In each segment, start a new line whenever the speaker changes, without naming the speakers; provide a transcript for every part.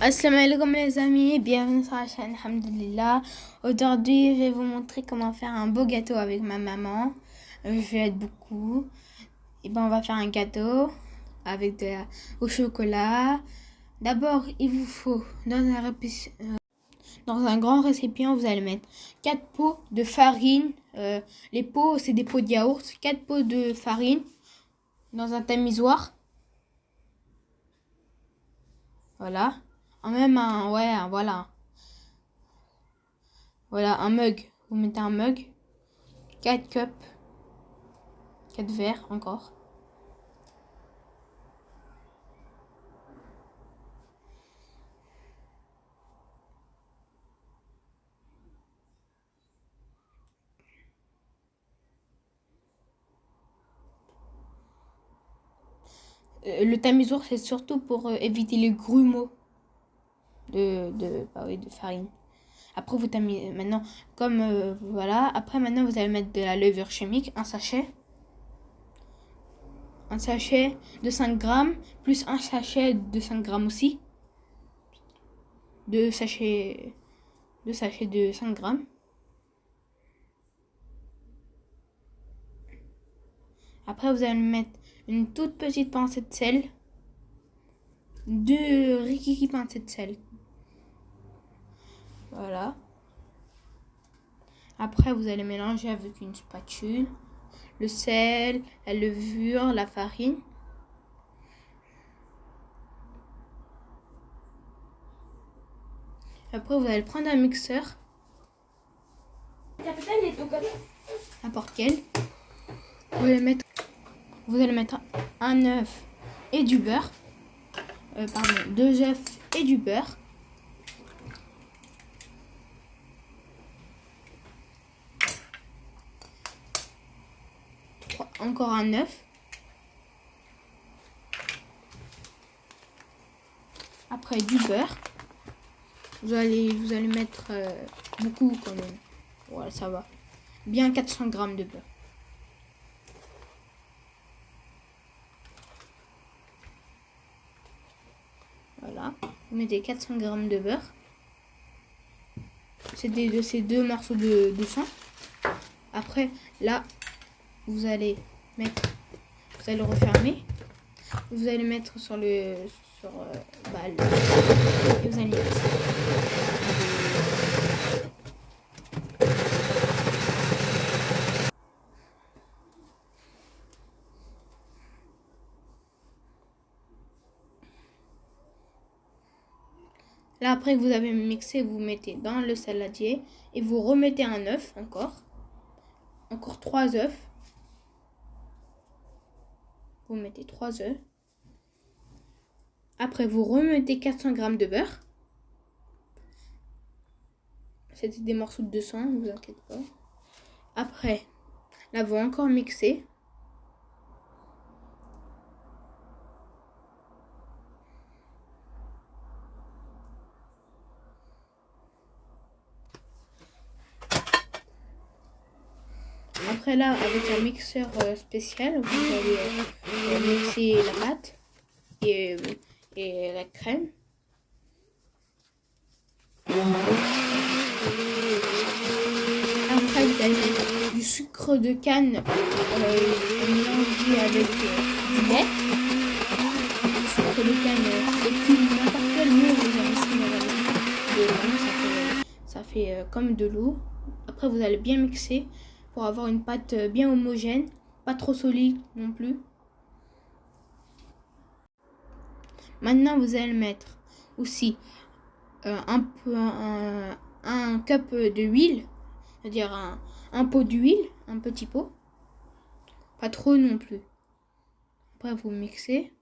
Assalamu alaikum les amis, bienvenue sur la chaîne Alhamdulillah. Aujourd'hui, je vais vous montrer comment faire un beau gâteau avec ma maman. Je vais être beaucoup. Et ben, on va faire un gâteau avec au chocolat. D'abord, il vous faut dans un grand récipient, vous allez mettre 4 pots de farine. Les pots, c'est des pots de yaourt. 4 pots de farine dans un tamisoir. Voilà. Voilà. Voilà, un mug. Vous mettez un mug. 4 cups. 4 verres encore. Le tamisoir, c'est surtout pour éviter les grumeaux de farine. Après, vous tamisez maintenant, voilà. Après, maintenant, vous allez mettre de la levure chimique, un sachet. Un sachet de 5 grammes, plus un sachet de 5 grammes aussi. Deux sachets de 5 grammes. Après, vous allez mettre une toute petite pincée de sel. 2 rikiki pincées de sel. Voilà. Après, vous allez mélanger avec une spatule le sel, la levure, la farine. Après, vous allez prendre un mixeur. N'importe quel. Vous allez mettre un œuf et du beurre. 2 œufs et du beurre. Encore un œuf. Après du beurre. Vous allez mettre beaucoup quand même. Voilà, ça va. Bien 400 grammes de beurre. Voilà. Vous mettez 400 grammes de beurre. C'est de ces 2 morceaux de sang. Après, là, vous allez refermer. Vous allez mettre et vous allez là, après que vous avez mixé, vous mettez dans le saladier et vous remettez un œuf encore 3 œufs. Vous mettez 3 œufs. Après, vous remettez 400 grammes de beurre. C'était des morceaux de sang, ne vous inquiétez pas. Après, là, vous encore mixer. Après, là, avec un mixeur spécial, vous allez mixer la pâte et la crème. Après, vous allez mettre du sucre de canne mélangé avec du lait. Le sucre de canne, et puis n'importe quel mot vous avez ça fait comme de l'eau. Après, vous allez bien mixer pour avoir une pâte bien homogène, pas trop solide non plus. Maintenant, vous allez mettre aussi un cup d'huile, c'est-à-dire un pot d'huile, un petit pot, pas trop non plus. Après, vous mixez.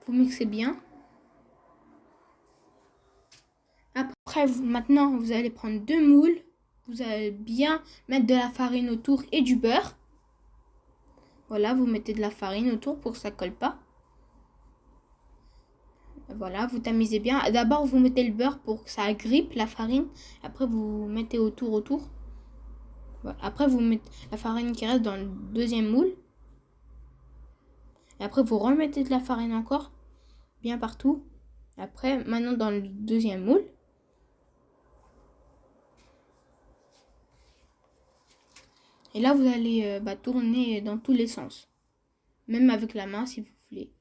Vous mixez bien. Après, maintenant, vous allez prendre 2 moules. Vous allez bien mettre de la farine autour et du beurre. Voilà, vous mettez de la farine autour pour que ça colle pas. Voilà, vous tamisez bien. D'abord, vous mettez le beurre pour que ça agrippe la farine. Après, vous mettez autour. Voilà. Après, vous mettez la farine qui reste dans le deuxième moule. Et après, vous remettez de la farine encore, bien partout. Et après, maintenant dans le deuxième moule. Et là, vous allez tourner dans tous les sens. Même avec la main, si vous voulez.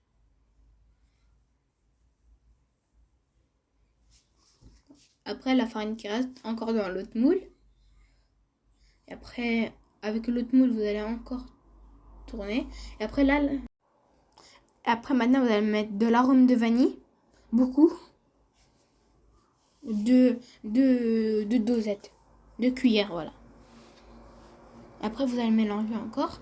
Après, la farine qui reste encore dans l'autre moule. Et après, avec l'autre moule, vous allez encore tourner. Et après, là... Après, maintenant, vous allez mettre de l'arôme de vanille. Beaucoup. De dosettes. 2 cuillères, voilà. Après, vous allez mélanger encore.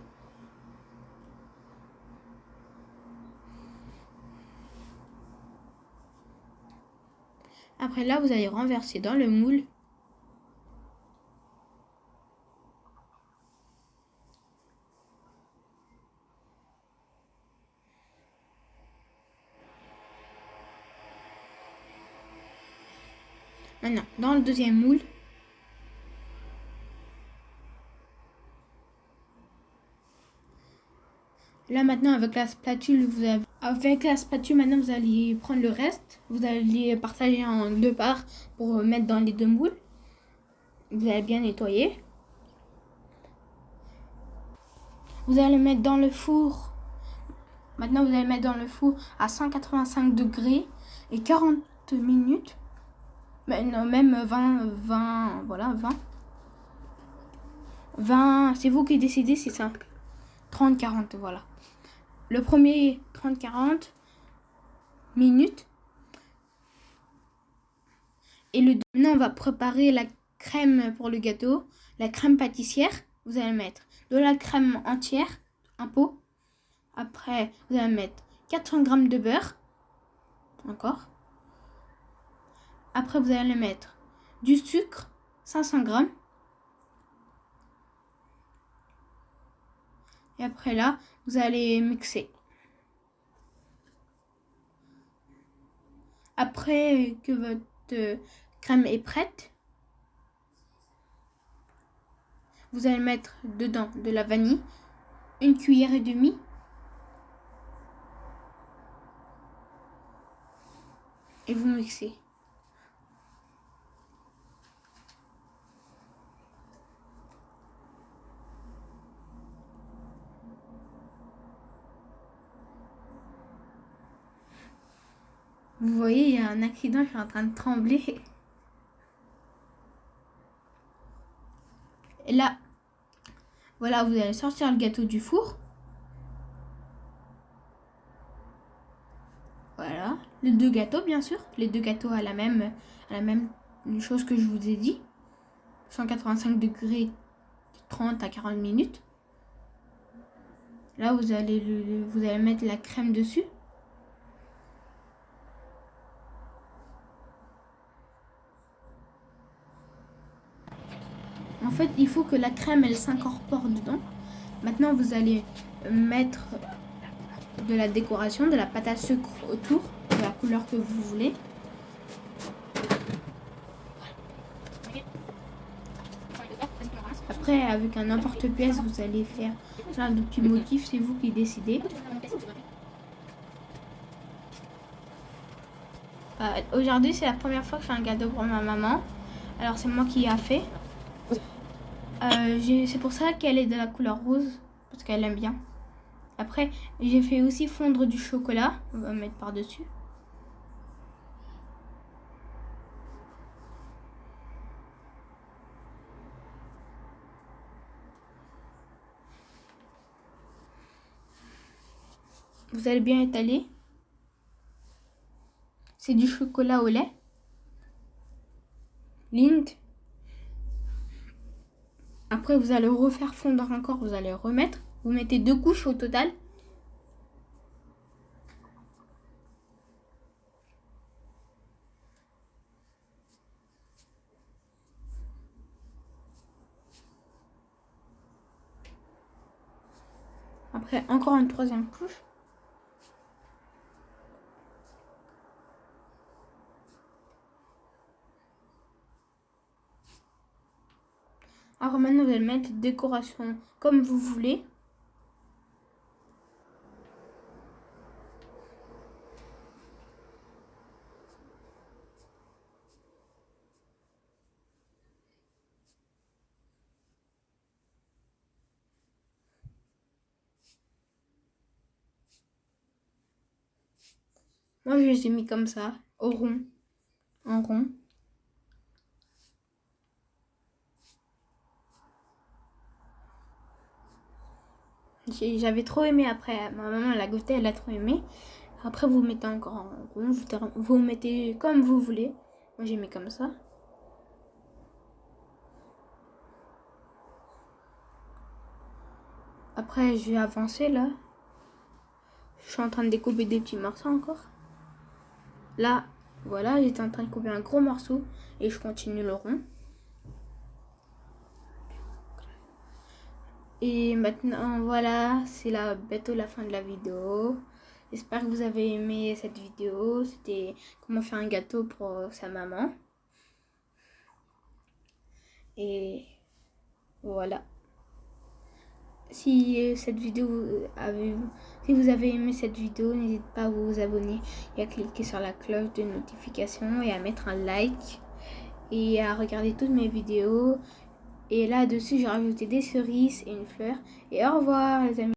Après, là, vous allez renverser dans le moule. Maintenant, dans le deuxième moule. Là, maintenant, avec la spatule, maintenant, vous allez prendre le reste. Vous allez partager en 2 parts pour mettre dans les 2 moules. Vous allez bien nettoyer. Vous allez mettre dans le four. Maintenant, vous allez mettre dans le four à 185 degrés et 40 minutes. Non, même 20, voilà, 20, c'est vous qui décidez, c'est ça. 30, 40, voilà. Le premier, 30, 40 minutes. Et maintenant, on va préparer la crème pour le gâteau. La crème pâtissière, vous allez mettre de la crème entière, un pot. Après, vous allez mettre 400 g de beurre. Encore. Après, vous allez mettre du sucre, 500 g. Et après là, vous allez mixer. Après que votre crème est prête, vous allez mettre dedans de la vanille, 1,5 cuillère. Et vous mixez. Vous voyez, il y a un accident, je suis en train de trembler. Et là, voilà, vous allez sortir le gâteau du four. Voilà, les 2 gâteaux, bien sûr. Les 2 gâteaux à la même chose que je vous ai dit. 185 degrés, 30 à 40 minutes. Là, vous allez mettre la crème dessus. En fait, il faut que la crème, elle s'incorpore dedans. Maintenant, vous allez mettre de la décoration, de la pâte à sucre autour, de la couleur que vous voulez. Après, avec un emporte-pièce, vous allez faire plein de petits motifs, c'est vous qui décidez. Aujourd'hui, c'est la première fois que je fais un gâteau pour ma maman. Alors, c'est moi qui ai fait. C'est pour ça qu'elle est de la couleur rose, parce qu'elle aime bien. Après, j'ai fait aussi fondre du chocolat. On va mettre par-dessus. Vous allez bien étaler. C'est du chocolat au lait. Lind. Après, vous allez refaire fondre encore. Vous allez remettre. Vous mettez 2 couches au total. Après, encore une 3e couche. Alors maintenant, vous allez mettre les décorations comme vous voulez. Moi, je les ai mis comme ça, au rond, en rond. J'avais trop aimé après. Ma maman, elle a goûté, elle a trop aimé. Après, vous mettez encore en rond. Vous mettez comme vous voulez. Moi, j'ai mis comme ça. Après, je vais avancer là. Je suis en train de découper des petits morceaux encore. Là, voilà, j'étais en train de couper un gros morceau et je continue le rond. Et maintenant, voilà, c'est bientôt la fin de la vidéo. J'espère que vous avez aimé cette vidéo. C'était comment faire un gâteau pour sa maman. Et voilà. Si vous avez aimé cette vidéo, n'hésitez pas à vous abonner et à cliquer sur la cloche de notification et à mettre un like et à regarder toutes mes vidéos. Et là-dessus, j'ai rajouté des cerises et une fleur. Et au revoir les amis.